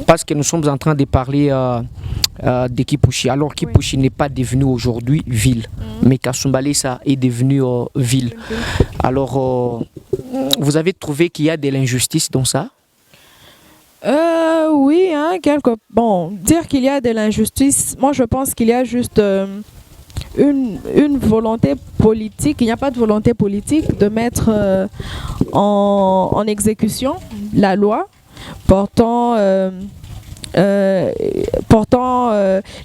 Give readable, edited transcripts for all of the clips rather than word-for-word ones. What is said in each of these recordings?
parce que nous sommes en train de parler de Kipushi. Alors Kipushi n'est pas devenu aujourd'hui ville, mais Kasumbalesa est devenu ville. Alors, vous avez trouvé qu'il y a de l'injustice dans ça? Oui, hein, bon, dire qu'il y a de l'injustice, moi je pense qu'il y a juste une volonté politique. Il n'y a pas de volonté politique de mettre en exécution la loi portant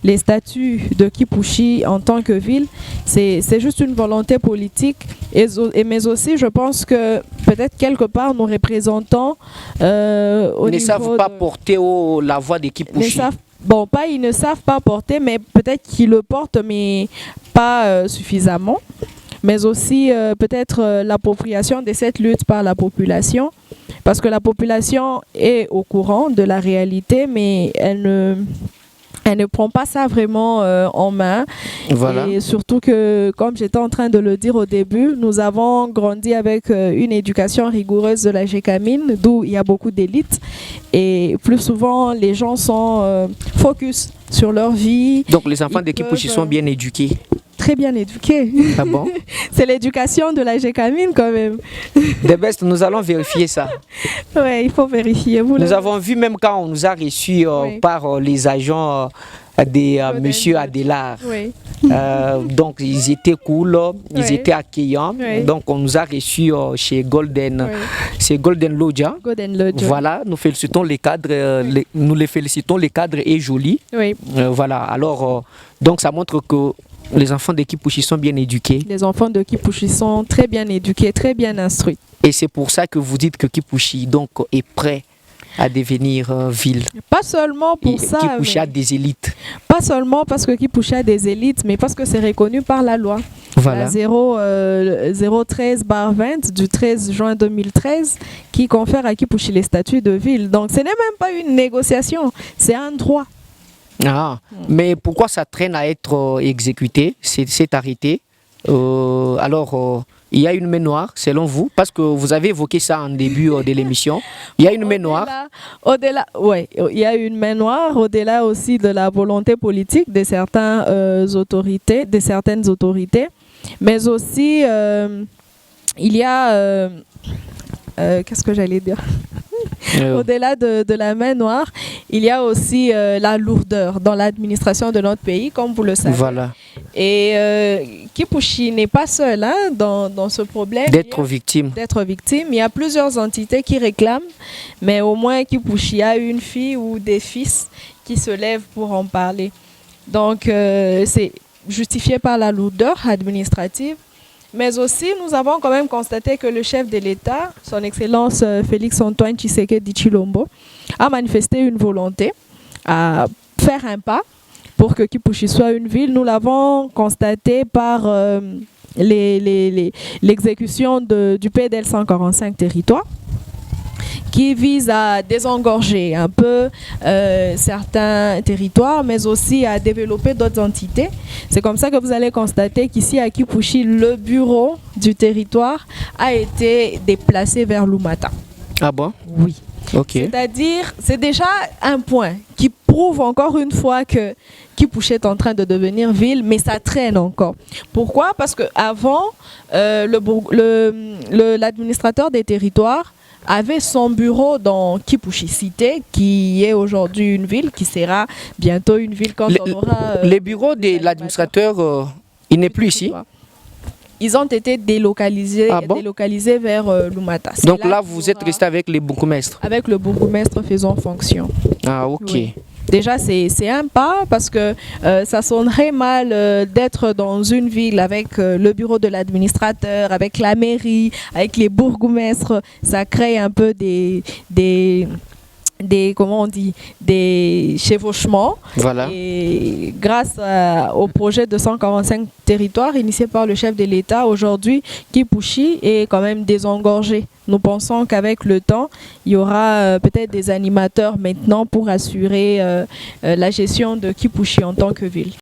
les statuts de Kipushi en tant que ville. C'est juste une volonté politique, mais aussi je pense que peut-être quelque part nos représentants ne savent pas porter la voix de Kipushi. Bon, ils ne savent pas porter, mais peut-être qu'ils le portent, mais pas suffisamment. Mais aussi peut-être l'appropriation de cette lutte par la population. Parce que la population est au courant de la réalité, mais elle ne prend pas ça vraiment en main. Voilà. Et surtout que, comme j'étais en train de le dire au début, nous avons grandi avec une éducation rigoureuse de la Gécamine, d'où il y a beaucoup d'élites. Et plus souvent, les gens sont focus sur leur vie. Donc les enfants de Kipushi sont bien éduqués? Très bien éduqués. Ah bon? C'est l'éducation de la Gécamine quand même. De best, nous allons vérifier ça. Oui, il faut vérifier. Nous avons vu même quand on nous a reçus par les agents de Monsieur Adélard. Oui. Donc ils étaient cool, ils étaient accueillants. Oui. Donc on nous a reçus chez Golden, c'est Golden Lodja. Golden Lodja. Voilà, nous félicitons les cadres, nous les félicitons, les cadres est joli. Oui. Voilà, alors donc ça montre que les enfants de Kipushi sont bien éduqués. Les enfants de Kipushi sont très bien éduqués, très bien instruits. Et c'est pour ça que vous dites que Kipushi donc est prêt à devenir ville. Pas seulement pour ça. Kipushi a des élites. Pas seulement parce que Kipushi a des élites, mais parce que c'est reconnu par la loi. Voilà. La 013/20 du 13 juin 2013 qui confère à Kipushi les statuts de ville. Donc ce n'est même pas une négociation, c'est un droit. Ah, mais pourquoi ça traîne à être exécuté, c'est arrêté? Alors, il y a une main noire, selon vous, parce que vous avez évoqué ça en début de l'émission. Il y a une main noire. Oui, il y a une main noire, au-delà aussi de la volonté politique de certaines autorités, mais aussi il y a qu'est-ce que j'allais dire? Au-delà de la main noire, il y a aussi la lourdeur dans l'administration de notre pays, comme vous le savez. Voilà. Et Kipushi n'est pas seul dans ce problème. D'être victime. Il y a plusieurs entités qui réclament, mais au moins Kipushi a une fille ou des fils qui se lèvent pour en parler. Donc, c'est justifié par la lourdeur administrative. Mais aussi, nous avons quand même constaté que le chef de l'État, son Excellence Félix-Antoine Tshisekedi Tshilombo, a manifesté une volonté à faire un pas pour que Kipushi soit une ville. Nous l'avons constaté par l'exécution du PDL 145 territoires, qui vise à désengorger un peu certains territoires, mais aussi à développer d'autres entités. C'est comme ça que vous allez constater qu'ici à Kipushi, le bureau du territoire a été déplacé vers Lumata. Ah bon? Oui. Ok. C'est-à-dire, c'est déjà un point qui prouve encore une fois que Kipushi est en train de devenir ville, mais ça traîne encore. Pourquoi? Parce qu'avant, l'administrateur des territoires avait son bureau dans Kipushi Cité, qui est aujourd'hui une ville, qui sera bientôt une ville quand on aura... les bureaux de l'administrateur, il n'est plus ici? Ils ont été délocalisés, délocalisés vers Lumata. Donc là, vous êtes resté avec les bourgmestres? Avec le bourgmestre faisant fonction. Ah, ok. Oui. Déjà, c'est un pas parce que ça sonnerait mal d'être dans une ville avec le bureau de l'administrateur, avec la mairie, avec les bourgmestres. Ça crée un peu des comment on dit, des chevauchements. Voilà. Et grâce au projet de 145 territoires initié par le chef de l'État, aujourd'hui, Kipushi est quand même désengorgé. Nous pensons qu'avec le temps, il y aura peut-être des animateurs maintenant pour assurer la gestion de Kipushi en tant que ville.